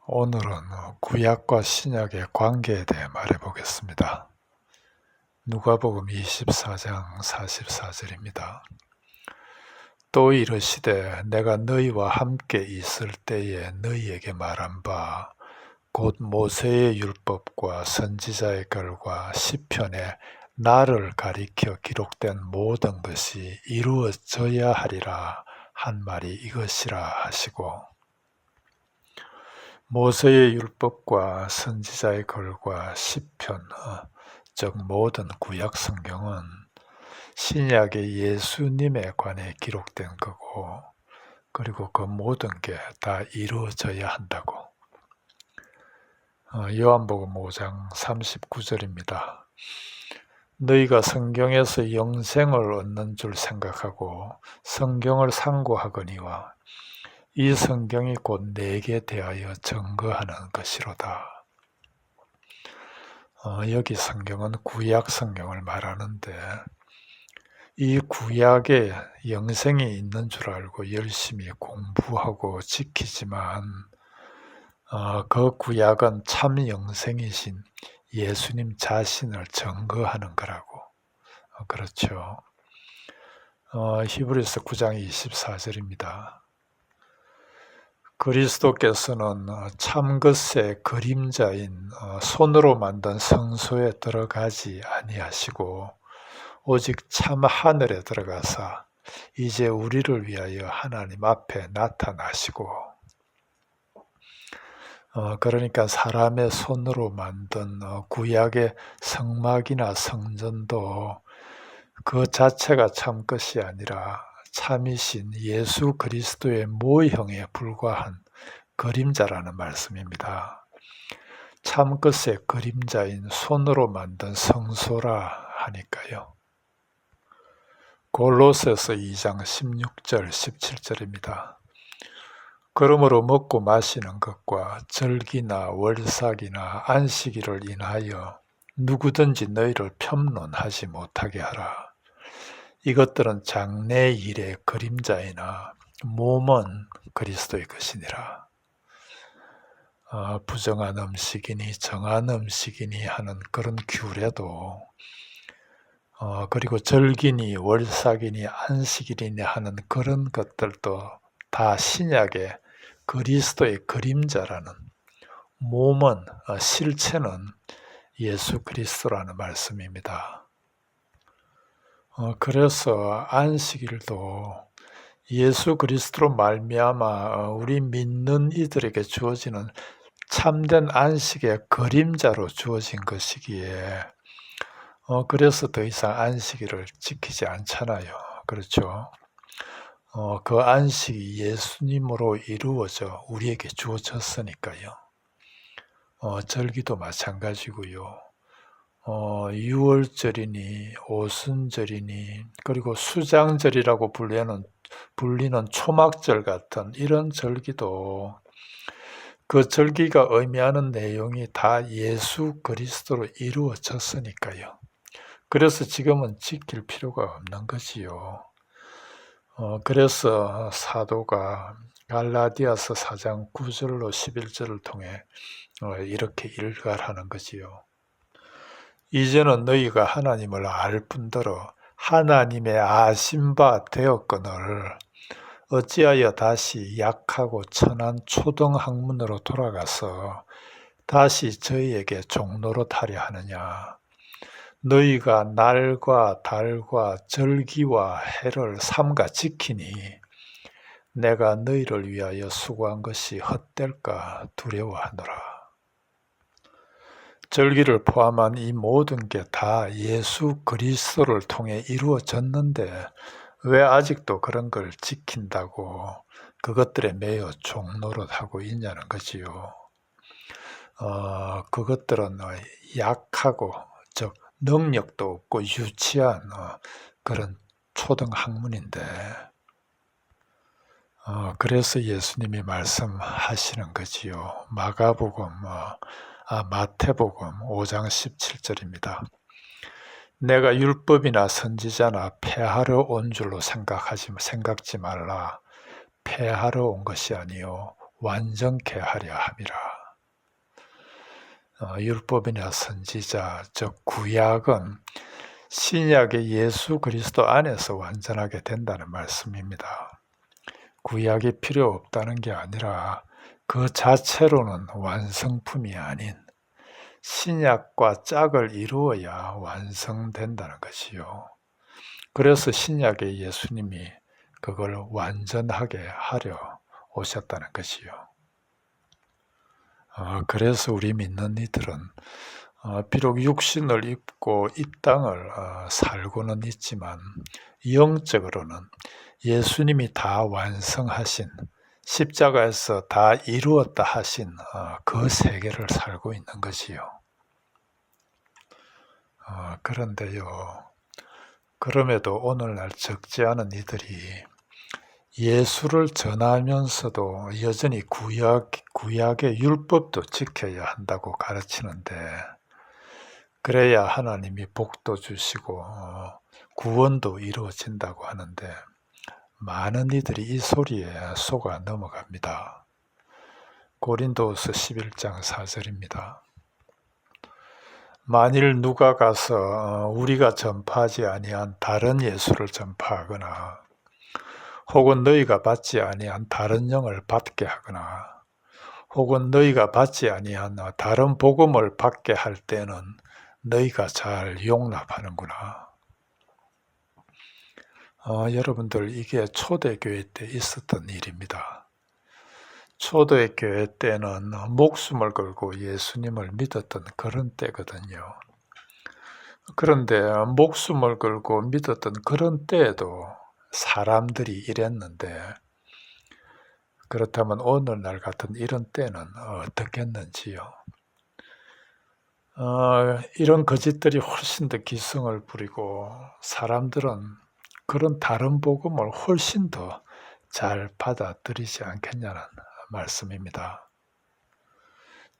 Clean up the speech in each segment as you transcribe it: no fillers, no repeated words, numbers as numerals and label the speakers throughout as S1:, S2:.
S1: 오늘은 구약과 신약의 관계에 대해 말해보겠습니다. 누가복음 24장 44절입니다. 또 이르시되 내가 너희와 함께 있을 때에 너희에게 말한 바 곧 모세의 율법과 선지자의 글과 시편에 나를 가리켜 기록된 모든 것이 이루어져야 하리라 한 말이 이것이라 하시고, 모세의 율법과 선지자의 글과 시편, 즉 모든 구약 성경은 신약의 예수님에 관해 기록된 거고, 그리고 그 모든 게 다 이루어져야 한다고. 요한복음 5장 39절입니다. 너희가 성경에서 영생을 얻는 줄 생각하고 성경을 상고하거니와 이 성경이 곧 내게 대하여 증거하는 것이로다. 여기 성경은 구약 성경을 말하는데, 이 구약에 영생이 있는 줄 알고 열심히 공부하고 지키지만 그 구약은 참 영생이신 예수님 자신을 증거하는 거라고. 그렇죠. 히브리서 9장 24절입니다. 그리스도께서는 참것의 그림자인 손으로 만든 성소에 들어가지 아니하시고 오직 참 하늘에 들어가사 이제 우리를 위하여 하나님 앞에 나타나시고, 그러니까 사람의 손으로 만든 구약의 성막이나 성전도 그 자체가 참 것이 아니라 참이신 예수 그리스도의 모형에 불과한 그림자라는 말씀입니다. 참 것의 그림자인 손으로 만든 성소라 하니까요. 골로새서 2장 16절 17절입니다. 그러므로 먹고 마시는 것과 절기나 월삭이나 안식일을 인하여 누구든지 너희를 편론하지 못하게 하라. 이것들은 장래 일의 그림자이나 몸은 그리스도의 것이니라. 부정한 음식이니 정한 음식이니 하는 그런 규례도, 그리고 절기니 월삭이니 안식일이니 하는 그런 것들도 다 신약의 그리스도의 그림자라는, 몸은, 실체는 예수 그리스도라는 말씀입니다. 그래서 안식일도 예수 그리스도로 말미암아 우리 믿는 이들에게 주어지는 참된 안식의 그림자로 주어진 것이기에, 그래서 더 이상 안식일을 지키지 않잖아요. 그렇죠? 그 안식이 예수님으로 이루어져 우리에게 주어졌으니까요. 절기도 마찬가지고요. 유월절이니 오순절이니 그리고 수장절이라고 불리는 초막절 같은 이런 절기도 그 절기가 의미하는 내용이 다 예수 그리스도로 이루어졌으니까요. 그래서 지금은 지킬 필요가 없는 거지요. 그래서 사도가 갈라디아서 4장 9절로 11절을 통해 이렇게 일갈하는 거지요. 이제는 너희가 하나님을 알 뿐더러 하나님의 아신 바 되었거늘 어찌하여 다시 약하고 천한 초등학문으로 돌아가서 다시 저희에게 종노릇 하려 하느냐. 너희가 날과 달과 절기와 해를 삼가 지키니 내가 너희를 위하여 수고한 것이 헛될까 두려워하노라. 절기를 포함한 이 모든 게 다 예수 그리스도를 통해 이루어졌는데 왜 아직도 그런 걸 지킨다고 그것들에 매여 종노릇하고 있냐는 거지요. 그것들은 약하고, 즉 능력도 없고 유치한 그런 초등학문인데, 그래서 예수님이 말씀하시는 거지요. 마태복음 5장 17절입니다. 내가 율법이나 선지자나 폐하러 온 줄로 생각지 말라. 폐하러 온 것이 아니요 완전케 하려 함이라. 율법이나 선지자, 즉 구약은 신약의 예수 그리스도 안에서 완전하게 된다는 말씀입니다. 구약이 필요 없다는 게 아니라 그 자체로는 완성품이 아닌 신약과 짝을 이루어야 완성된다는 것이요. 그래서 신약의 예수님이 그걸 완전하게 하려 오셨다는 것이요. 그래서 우리 믿는 이들은 비록 육신을 입고 이 땅을 살고는 있지만 영적으로는 예수님이 다 완성하신 십자가에서 다 이루었다 하신 그 세계를 살고 있는 것이요. 그런데요, 그럼에도 오늘날 적지 않은 이들이 예수를 전하면서도 여전히 구약의 율법도 지켜야 한다고 가르치는데, 그래야 하나님이 복도 주시고 구원도 이루어진다고 하는데, 많은 이들이 이 소리에 속아 넘어갑니다. 고린도후서 11장 4절입니다. 만일 누가 가서 우리가 전파하지 아니한 다른 예수를 전파하거나 혹은 너희가 받지 아니한 다른 영을 받게 하거나 혹은 너희가 받지 아니한 다른 복음을 받게 할 때는 너희가 잘 용납하는구나. 여러분들, 이게 초대교회 때 있었던 일입니다. 초대교회 때는 목숨을 걸고 예수님을 믿었던 그런 때거든요. 그런데 목숨을 걸고 믿었던 그런 때에도 사람들이 이랬는데, 그렇다면 오늘날 같은 이런 때는 어떻겠는지요? 이런 거짓들이 훨씬 더 기승을 부리고 사람들은 그런 다른 복음을 훨씬 더 잘 받아들이지 않겠냐는 말씀입니다.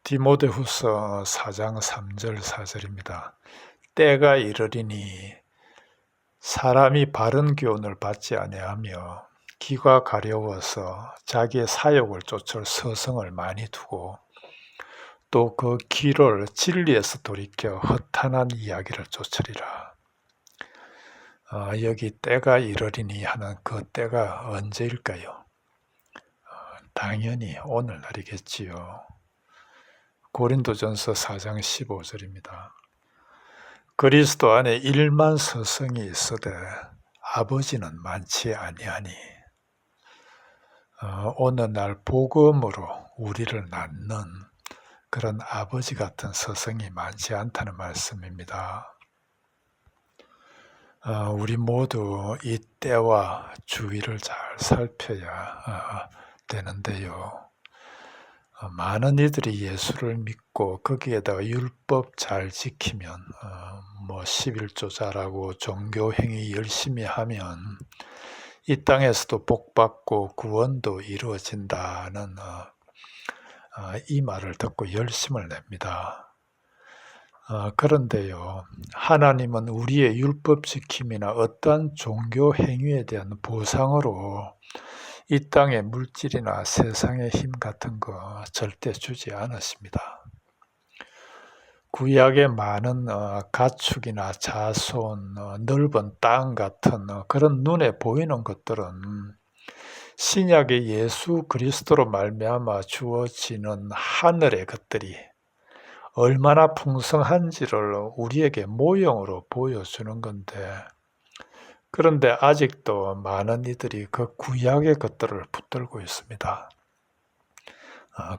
S1: 디모데후서 4장 3절 4절입니다. 때가 이르리니 사람이 바른 교훈을 받지 아니하며 기가 가려워서 자기의 사욕을 쫓을 서성을 많이 두고 또 그 귀를 진리에서 돌이켜 허탄한 이야기를 쫓으리라. 여기 때가 이르리니 하는 그 때가 언제일까요? 당연히 오늘날이겠지요. 고린도전서 4장 15절입니다. 그리스도 안에 1만 서성이 있으되 아버지는 많지 아니하니. 오늘날 복음으로 우리를 낳는 그런 아버지 같은 서성이 많지 않다는 말씀입니다. 우리 모두 이 때와 주의를 잘 살펴야 되는데요. 많은 이들이 예수를 믿고 거기에다가 율법 잘 지키면 11조 잘하고 종교행위 열심히 하면 이 땅에서도 복받고 구원도 이루어진다는 이 말을 듣고 열심을 냅니다. 그런데요, 하나님은 우리의 율법 지킴이나 어떠한 종교 행위에 대한 보상으로 이 땅의 물질이나 세상의 힘 같은 거 절대 주지 않으십니다. 구약의 많은 가축이나 자손, 넓은 땅 같은 그런 눈에 보이는 것들은 신약의 예수 그리스도로 말미암아 주어지는 하늘의 것들이 얼마나 풍성한지를 우리에게 모형으로 보여주는 건데, 그런데 아직도 많은 이들이 그 구약의 것들을 붙들고 있습니다.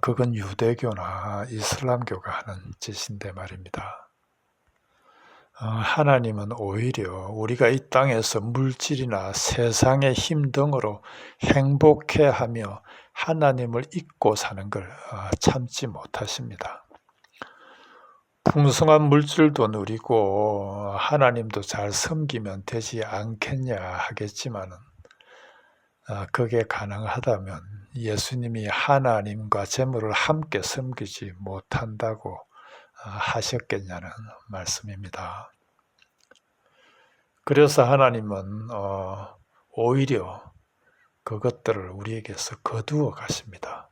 S1: 그건 유대교나 이슬람교가 하는 짓인데 말입니다. 하나님은 오히려 우리가 이 땅에서 물질이나 세상의 힘 등으로 행복해하며 하나님을 잊고 사는 걸 참지 못하십니다. 풍성한 물질도 누리고 하나님도 잘 섬기면 되지 않겠냐 하겠지만은, 그게 가능하다면 예수님이 하나님과 재물을 함께 섬기지 못한다고 하셨겠냐는 말씀입니다. 그래서 하나님은 오히려 그것들을 우리에게서 거두어 가십니다.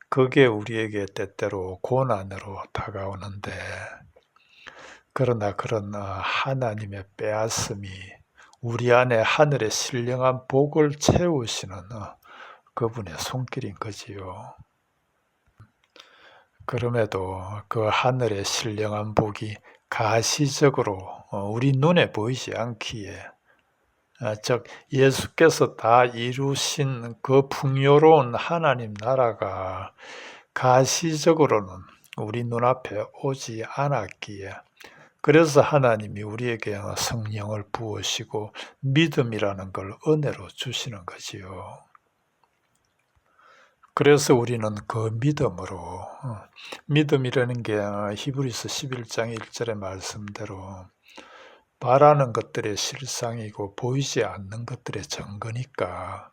S1: 그 그게 우리에게 때때로 고난으로 다가오는데, 그러나 그런 하나님의 빼앗음이 우리 안에 하늘의 신령한 복을 채우시는 그분의 손길인 거지요. 그럼에도 그 하늘의 신령한 복이 가시적으로 우리 눈에 보이지 않기에, 즉 예수께서 다 이루신 그 풍요로운 하나님 나라가 가시적으로는 우리 눈앞에 오지 않았기에, 그래서 하나님이 우리에게 성령을 부으시고 믿음이라는 걸 은혜로 주시는 거지요. 그래서 우리는 그 믿음으로, 믿음이라는 게 히브리서 11장 1절의 말씀대로 바라는 것들의 실상이고 보이지 않는 것들의 증거니까,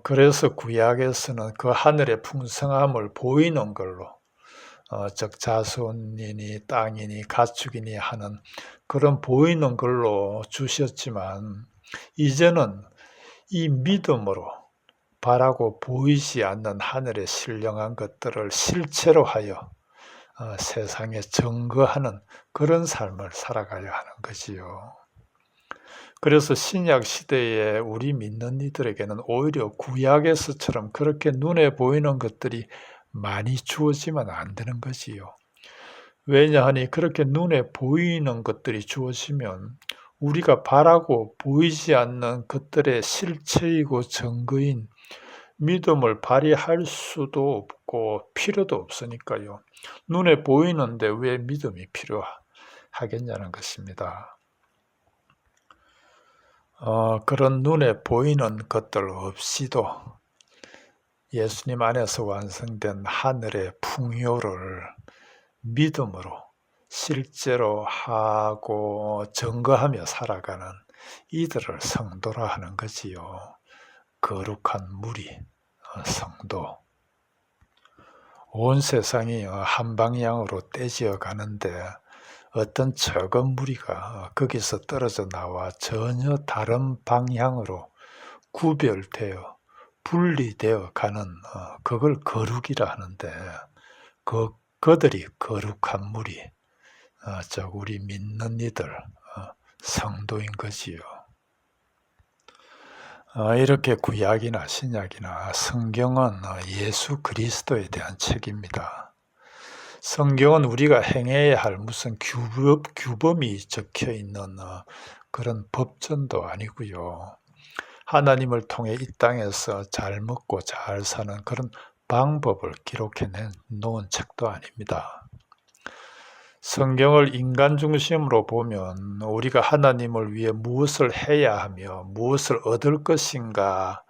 S1: 그래서 구약에서는 그 하늘의 풍성함을 보이는 걸로, 즉 자손이니 땅이니 가축이니 하는 그런 보이는 걸로 주셨지만, 이제는 이 믿음으로 바라고 보이지 않는 하늘의 신령한 것들을 실체로 하여 세상에 증거하는 그런 삶을 살아가야 하는 거지요. 그래서 신약 시대에 우리 믿는 이들에게는 오히려 구약에서처럼 그렇게 눈에 보이는 것들이 많이 주어지면 안 되는 거지요. 왜냐하니 그렇게 눈에 보이는 것들이 주어지면 우리가 바라고 보이지 않는 것들의 실체이고 증거인 믿음을 발휘할 수도 없고 필요도 없으니까요. 눈에 보이는데 왜 믿음이 필요하겠냐는 것입니다. 그런 눈에 보이는 것들 없이도 예수님 안에서 완성된 하늘의 풍요를 믿음으로 실제로 하고 증거하며 살아가는 이들을 성도라 하는 거지요. 거룩한 무리, 성도. 온 세상이 한 방향으로 떼지어 가는데 어떤 적은 무리가 거기서 떨어져 나와 전혀 다른 방향으로 구별되어 분리되어 가는, 그걸 거룩이라 하는데, 그들이 거룩한 무리, 즉 우리 믿는 이들, 성도인 거지요. 이렇게 구약이나 신약이나 성경은 예수 그리스도에 대한 책입니다. 성경은 우리가 행해야 할 무슨 규범이 적혀 있는 그런 법전도 아니고요. 하나님을 통해 이 땅에서 잘 먹고 잘 사는 그런 방법을 기록해 놓은 책도 아닙니다. 성경을 인간 중심으로 보면 우리가 하나님을 위해 무엇을 해야 하며 무엇을 얻을 것인가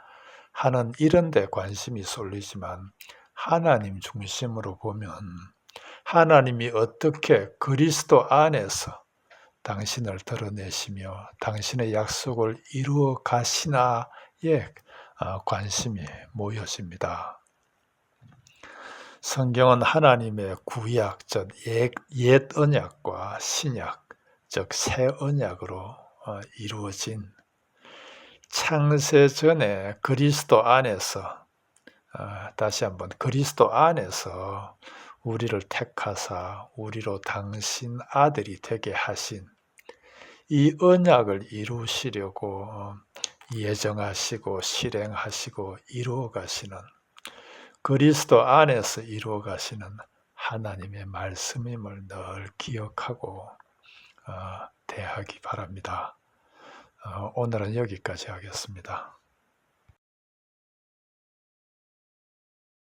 S1: 하는 이런 데 관심이 쏠리지만, 하나님 중심으로 보면 하나님이 어떻게 그리스도 안에서 당신을 드러내시며 당신의 약속을 이루어 가시나에 관심이 모여집니다. 성경은 하나님의 구약, 즉 옛 언약과 신약, 즉 새 언약으로 이루어진, 창세 전에 그리스도 안에서, 다시 한번 그리스도 안에서 우리를 택하사 우리로 당신 아들이 되게 하신 이 언약을 이루시려고 예정하시고 실행하시고 이루어 가시는, 그리스도 안에서 이루어 가시는 하나님의 말씀임을 늘 기억하고 대하기 바랍니다. 오늘은 여기까지 하겠습니다.